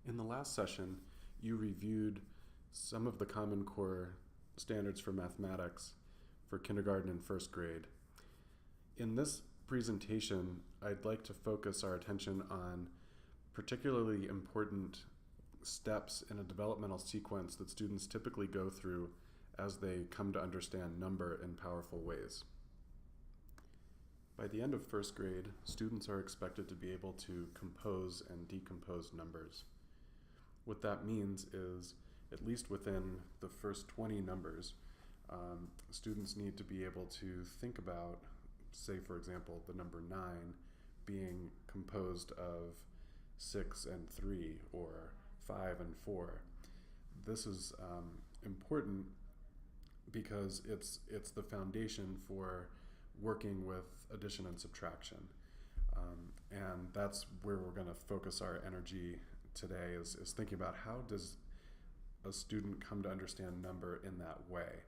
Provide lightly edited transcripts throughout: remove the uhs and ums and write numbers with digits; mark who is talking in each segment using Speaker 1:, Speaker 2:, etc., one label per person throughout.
Speaker 1: In the last session, you reviewed some of the Common Core standards for mathematics for kindergarten and first grade. In this presentation, I'd like to focus our attention on particularly important steps in a developmental sequence that students typically go through as they come to understand number in powerful ways. By the end of first grade, students are expected to be able to compose and decompose numbers. What that means is, at least within the first 20 numbers, students need to be able to think about, say for example, the number 9 being composed of 6 and 3 or 5 and 4. This is important because it's the foundation for working with addition and subtraction. And that's where we're going to focus our energy today is thinking about how does a student come to understand number in that way.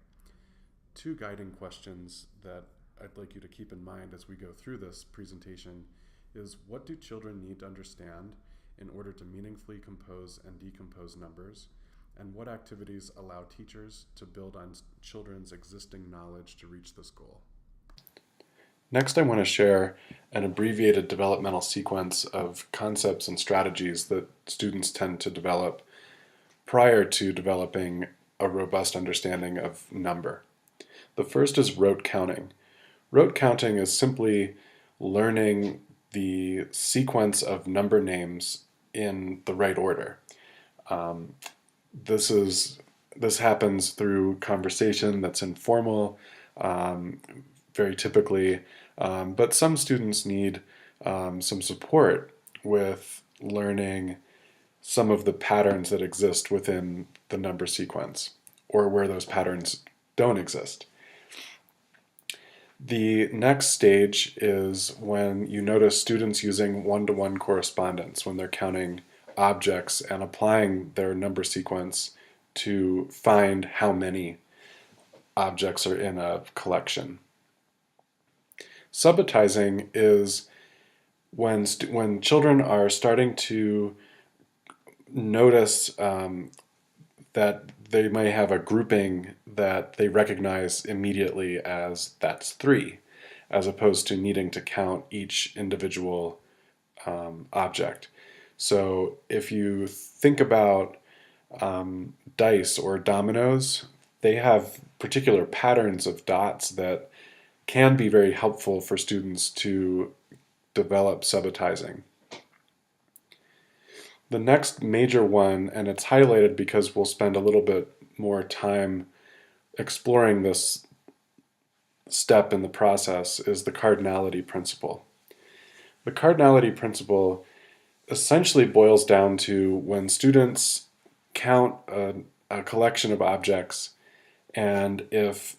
Speaker 1: Two guiding questions that I'd like you to keep in mind as we go through this presentation is, what do children need to understand in order to meaningfully compose and decompose numbers? And what activities allow teachers to build on children's existing knowledge to reach this goal? Next, I want to share an abbreviated developmental sequence of concepts and strategies that students tend to develop prior to developing a robust understanding of number. The first is rote counting. Rote counting is simply learning the sequence of number names in the right order. This happens through conversation that's informal, very typically, but some students need some support with learning some of the patterns that exist within the number sequence, or where those patterns don't exist. The next stage is when you notice students using one-to-one correspondence, when they're counting objects and applying their number sequence to find how many objects are in a collection. Subitizing is when children are starting to notice that they may have a grouping that they recognize immediately as that's 3, as opposed to needing to count each individual object. So if you think about dice or dominoes, they have particular patterns of dots that can be very helpful for students to develop subitizing. The next major one, and it's highlighted because we'll spend a little bit more time exploring this step in the process, is the cardinality principle. The cardinality principle essentially boils down to when students count a collection of objects, and if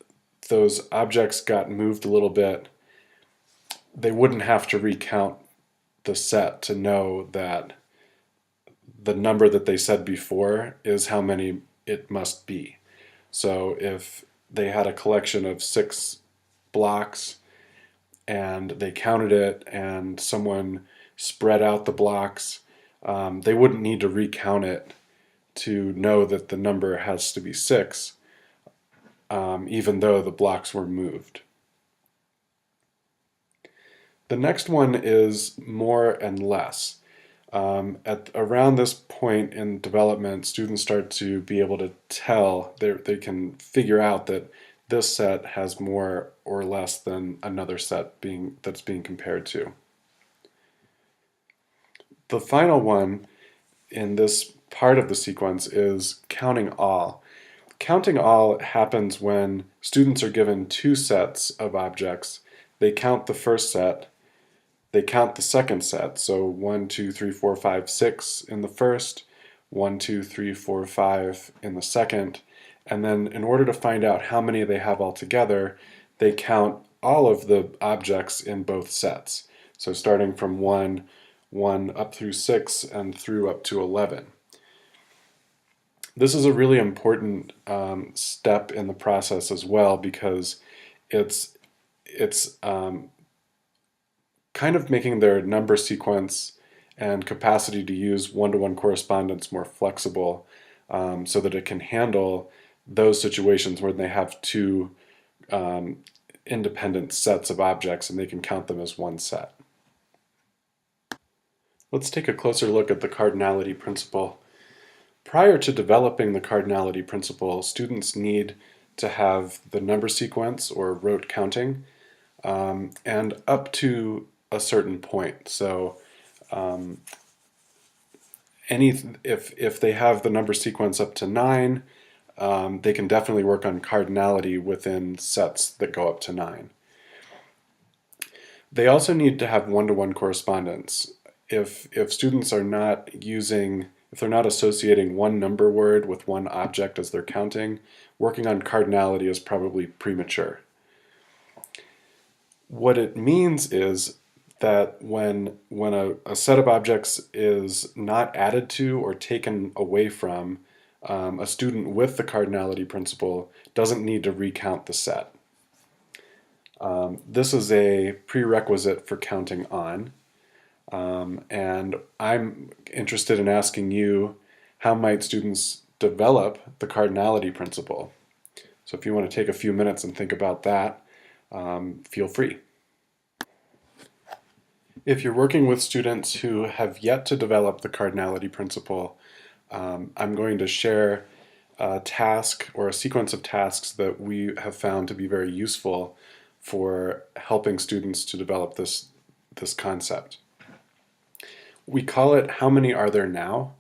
Speaker 1: those objects got moved a little bit, they wouldn't have to recount the set to know that the number that they said before is how many it must be. So if they had a collection of 6 blocks and they counted it and someone spread out the blocks, they wouldn't need to recount it to know that the number has to be 6. Even though the blocks were moved. The next one is more and less. At around this point in development, students start to be able to tell, they can figure out that this set has more or less than another set that's being compared to. The final one in this part of the sequence is counting all. Counting all happens when students are given 2 sets of objects. They count the first set, they count the second set, so 1, 2, 3, 4, 5, 6 in the first, 1, 2, 3, 4, 5 in the second, and then in order to find out how many they have altogether, they count all of the objects in both sets. So starting from 1 up through 6 and through up to 11. This is a really important step in the process as well, because it's kind of making their number sequence and capacity to use one-to-one correspondence more flexible, so that it can handle those situations where they have two independent sets of objects and they can count them as one set. Let's take a closer look at the cardinality principle. Prior to developing the cardinality principle, students need to have the number sequence or rote counting, and up to a certain point. So if they have the number sequence up to 9, they can definitely work on cardinality within sets that go up to 9. They also need to have one-to-one correspondence. If students are not if they're not associating one number word with one object as they're counting, working on cardinality is probably premature. What it means is that when a set of objects is not added to or taken away from, a student with the cardinality principle doesn't need to recount the set. This is a prerequisite for counting on, and I'm interested in asking you, how might students develop the cardinality principle? So if you want to take a few minutes and think about that, feel free. If you're working with students who have yet to develop the cardinality principle, I'm going to share a task or a sequence of tasks that we have found to be very useful for helping students to develop this concept. We call it "How many are there now?"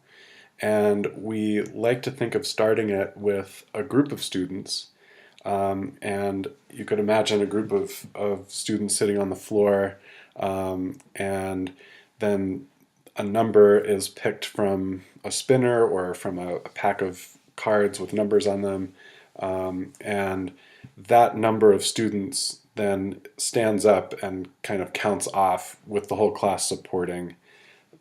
Speaker 1: and we like to think of starting it with a group of students. And you could imagine a group of students sitting on the floor, and then a number is picked from a spinner or from a pack of cards with numbers on them, and that number of students then stands up and kind of counts off with the whole class supporting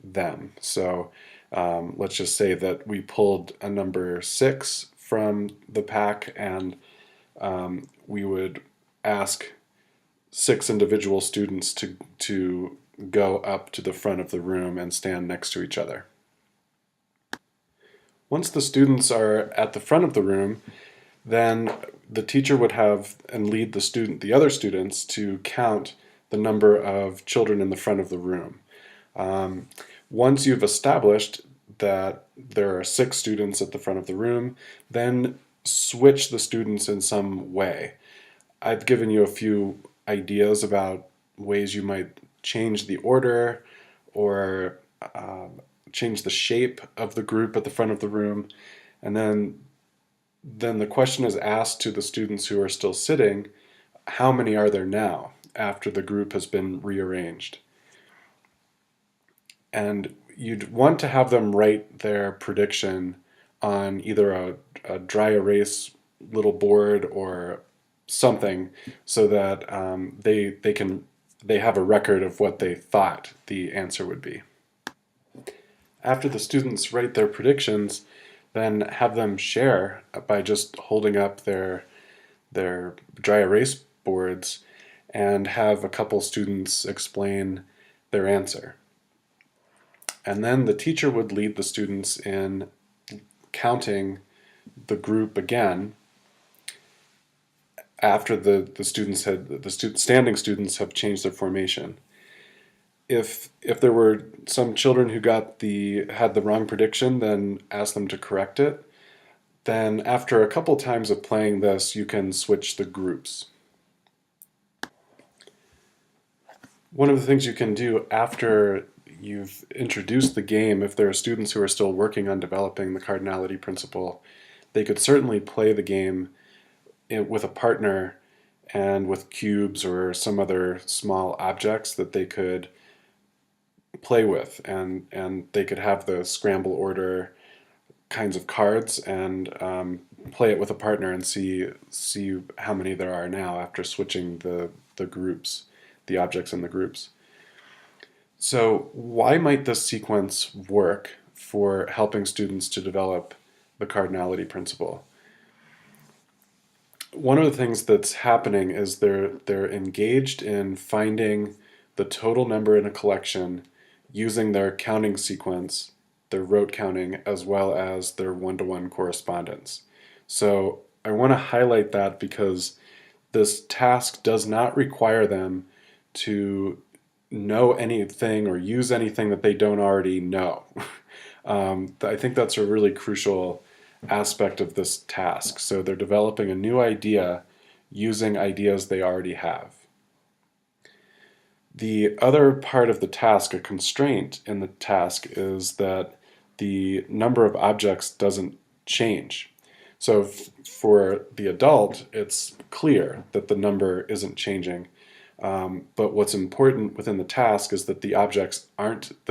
Speaker 1: them. So let's just say that we pulled a number 6 from the pack, and we would ask 6 individual students to go up to the front of the room and stand next to each other. Once the students are at the front of the room, then the teacher would have and lead the other students to count the number of children in the front of the room. Once you've established that there are 6 students at the front of the room, then switch the students in some way. I've given you a few ideas about ways you might change the order or change the shape of the group at the front of the room, and then the question is asked to the students who are still sitting, how many are there now after the group has been rearranged? And you'd want to have them write their prediction on either a dry erase little board or something, so that they have a record of what they thought the answer would be. After the students write their predictions, then have them share by just holding up their dry erase boards, and have a couple students explain their answer. And then the teacher would lead the students in counting the group again after the standing students have changed their formation. If there were some children who had the wrong prediction, then ask them to correct it. Then after a couple times of playing this, you can switch the groups. One of the things you can do after you've introduced the game, if there are students who are still working on developing the cardinality principle, they could certainly play the game with a partner and with cubes or some other small objects that they could play with, and they could have the scramble order kinds of cards and play it with a partner and see how many there are now after switching the groups, the objects in the groups. So why might this sequence work for helping students to develop the cardinality principle? One of the things that's happening is they're engaged in finding the total number in a collection using their counting sequence, their rote counting, as well as their one-to-one correspondence. So I want to highlight that because this task does not require them to know anything or use anything that they don't already know. I think that's a really crucial aspect of this task. So they're developing a new idea using ideas they already have. The other part of the task, a constraint in the task, is that the number of objects doesn't change. So for the adult, it's clear that the number isn't changing. But what's important within the task is that the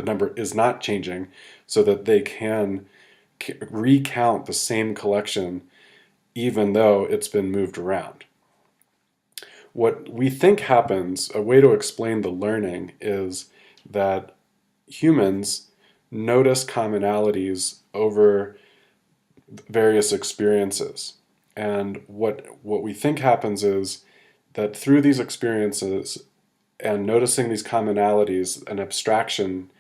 Speaker 1: number is not changing, so that they can recount the same collection even though it's been moved around. What we think happens, a way to explain the learning, is that humans notice commonalities over various experiences. And what we think happens is that through these experiences and noticing these commonalities, an abstraction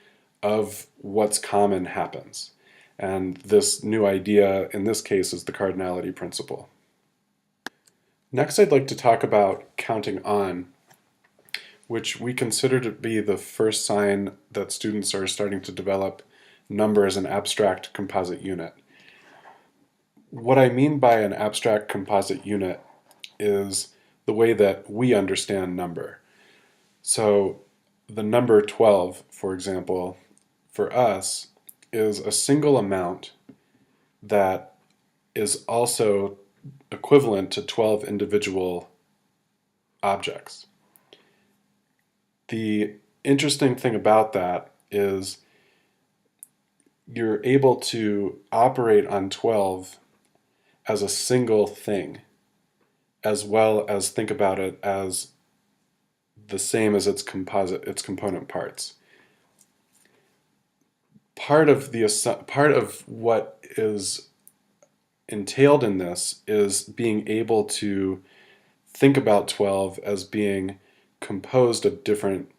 Speaker 1: of what's common happens. And this new idea, in this case, is the cardinality principle. Next, I'd like to talk about counting on, which we consider to be the first sign that students are starting to develop number as an abstract composite unit. What I mean by an abstract composite unit is the way that we understand number. So the number 12, for example, for us is a single amount that is also equivalent to 12 individual objects. The interesting thing about that is you're able to operate on 12 as a single thing, as well as think about it as the same as its component parts. Part of what is entailed in this is being able to think about 12 as being composed of different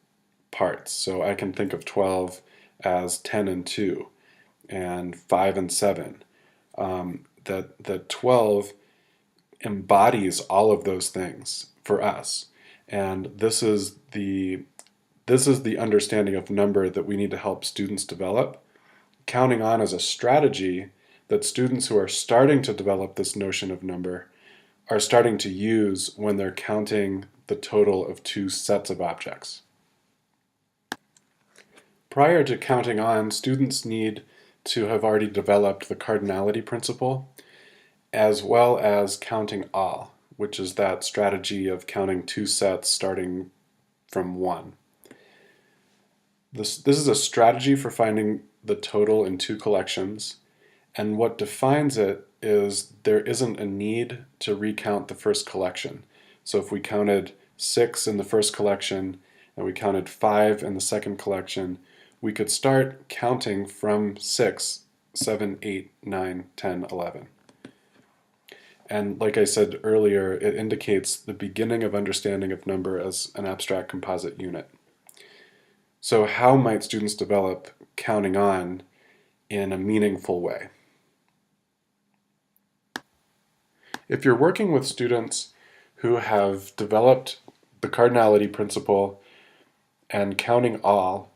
Speaker 1: parts. So I can think of 12 as 10 and 2 and 5 and 7. That 12 embodies all of those things for us. And this is the understanding of number that we need to help students develop. Counting on as a strategy that students who are starting to develop this notion of number are starting to use when they're counting the total of two sets of objects. Prior to counting on, students need to have already developed the cardinality principle, as well as counting all, which is that strategy of counting two sets starting from 1. This is a strategy for finding the total in two collections, and what defines it is there isn't a need to recount the first collection. So if we counted 6 in the first collection and we counted 5 in the second collection, we could start counting from 6, 7, 8, 9, 10, 11. And like I said earlier, it indicates the beginning of understanding of number as an abstract composite unit. So how might students develop counting on in a meaningful way? If you're working with students who have developed the cardinality principle and counting all,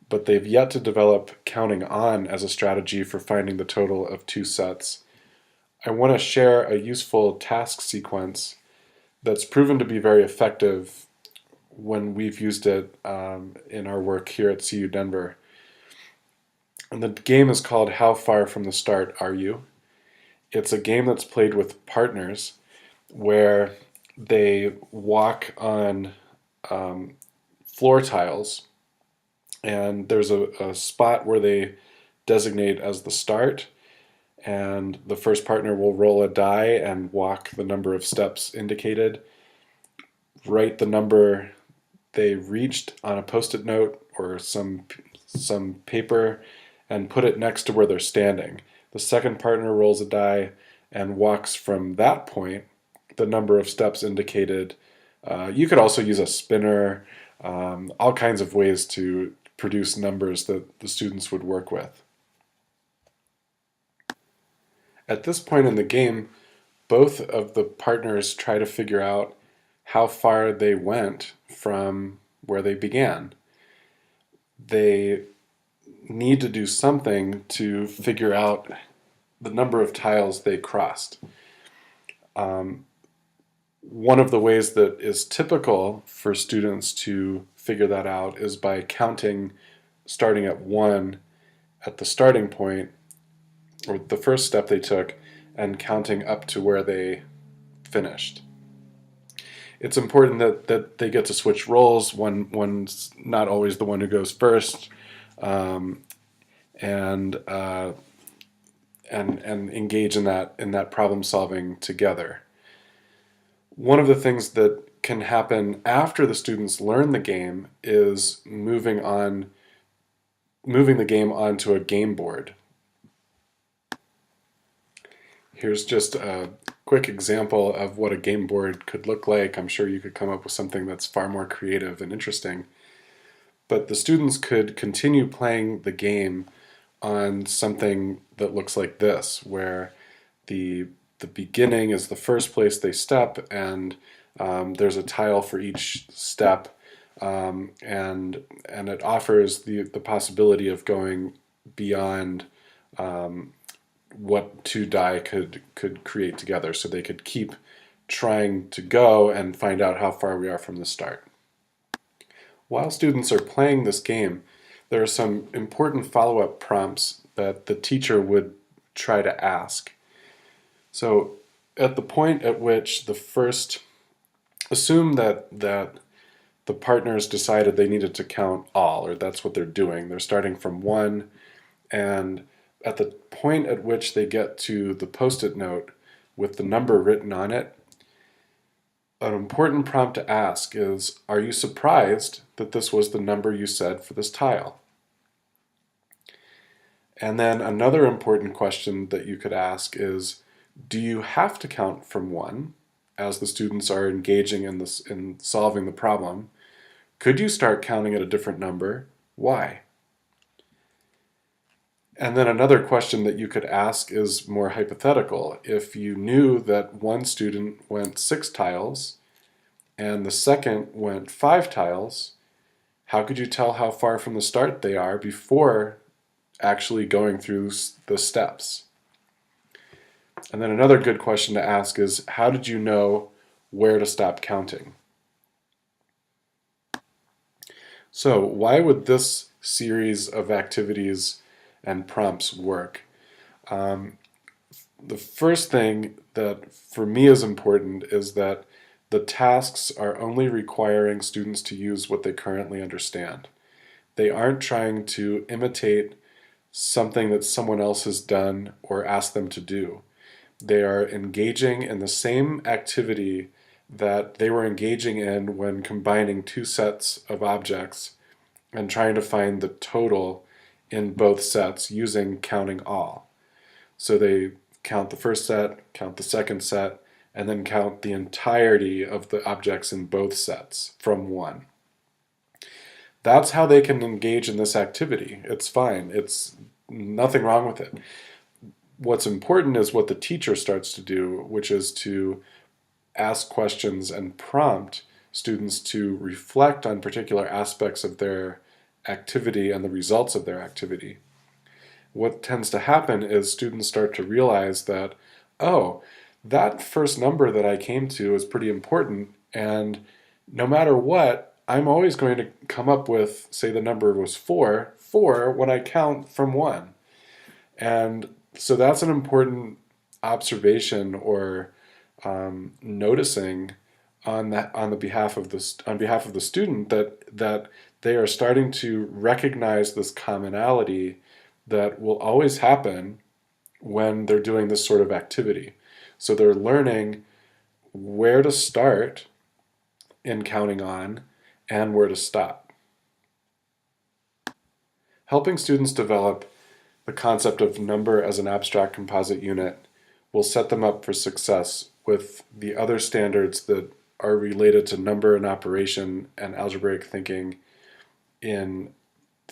Speaker 1: but they've yet to develop counting on as a strategy for finding the total of two sets, I want to share a useful task sequence that's proven to be very effective when we've used it in our work here at CU Denver. And the game is called How Far From the Start Are You? It's a game that's played with partners where they walk on floor tiles, and there's a spot where they designate as the start, and the first partner will roll a die and walk the number of steps indicated, write the number they reached on a post-it note or some paper, and put it next to where they're standing. The second partner rolls a die and walks from that point the number of steps indicated. You could also use a spinner, all kinds of ways to produce numbers that the students would work with. At this point in the game, both of the partners try to figure out how far they went from where they began. They need to do something to figure out the number of tiles they crossed. One of the ways that is typical for students to figure that out is by counting, starting at 1 at the starting point, or the first step they took, and counting up to where they finished. It's important that they get to switch roles. One's not always the one who goes first, and engage in that problem solving together. One of the things that can happen after the students learn the game is moving the game onto a game board. Here's just a quick example of what a game board could look like. I'm sure you could come up with something that's far more creative and interesting. But the students could continue playing the game on something that looks like this, where the beginning is the first place they step, and there's a tile for each step, and it offers the possibility of going beyond what two die could create together, so they could keep trying to go and find out how far we are from the start. While students are playing this game, there are some important follow-up prompts that the teacher would try to ask. So at the point at which assume that the partners decided they needed to count all, or that's what they're doing. They're starting from 1, and at the point at which they get to the post-it note with the number written on it, an important prompt to ask is, are you surprised that this was the number you said for this tile? And then another important question that you could ask is, do you have to count from 1 as the students are engaging in solving the problem? Could you start counting at a different number? Why? And then another question that you could ask is more hypothetical. If you knew that one student went 6 tiles and the second went 5 tiles, how could you tell how far from the start they are before actually going through the steps? And then another good question to ask is, how did you know where to stop counting? So why would this series of activities and prompts work? The first thing that for me is important is that the tasks are only requiring students to use what they currently understand. They aren't trying to imitate something that someone else has done or asked them to do. They are engaging in the same activity that they were engaging in when combining 2 sets of objects and trying to find the total in both sets using counting all. So they count the first set, count the second set, and then count the entirety of the objects in both sets from 1. That's how they can engage in this activity. It's fine. It's nothing wrong with it. What's important is what the teacher starts to do, which is to ask questions and prompt students to reflect on particular aspects of their activity and the results of their activity. What tends to happen is students start to realize that, oh, that first number that I came to is pretty important, and no matter what, I'm always going to come up with, say the number was 4 when I count from 1. And so that's an important observation or noticing on behalf of the student, that they are starting to recognize this commonality that will always happen when they're doing this sort of activity. So they're learning where to start in counting on and where to stop. Helping students develop the concept of number as an abstract composite unit will set them up for success with the other standards that are related to number and operation and algebraic thinking in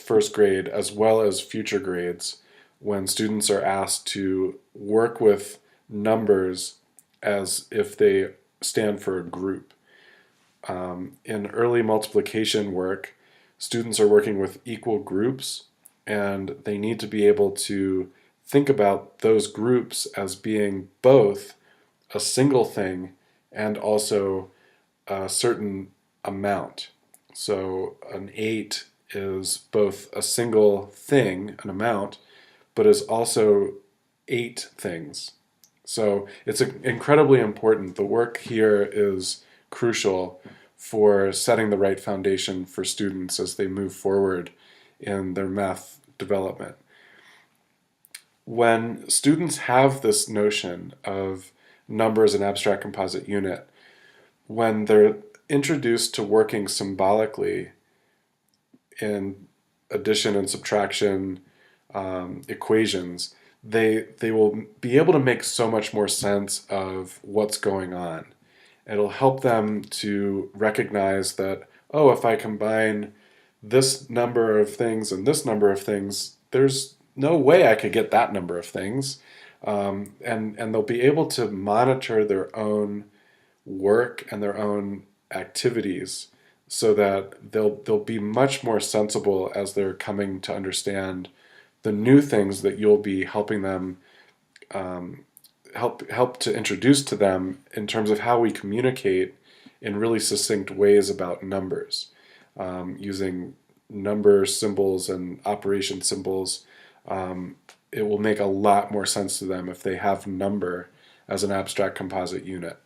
Speaker 1: first grade as well as future grades when students are asked to work with numbers as if they stand for a group. In early multiplication work, students are working with equal groups, and they need to be able to think about those groups as being both a single thing and also a certain amount. So an 8 is both a single thing, an amount, but is also 8 things. So it's incredibly important. The work here is crucial for setting the right foundation for students as they move forward in their math development. When students have this notion of number as an abstract composite unit, when they're introduced to working symbolically in addition and subtraction equations, they will be able to make so much more sense of what's going on. It'll help them to recognize that, oh, if I combine this number of things and this number of things, there's no way I could get that number of things. And they'll be able to monitor their own work and their own activities so that they'll be much more sensible as they're coming to understand the new things that you'll be helping them help to introduce to them in terms of how we communicate in really succinct ways about numbers, using number symbols and operation symbols. It will make a lot more sense to them if they have number as an abstract composite unit.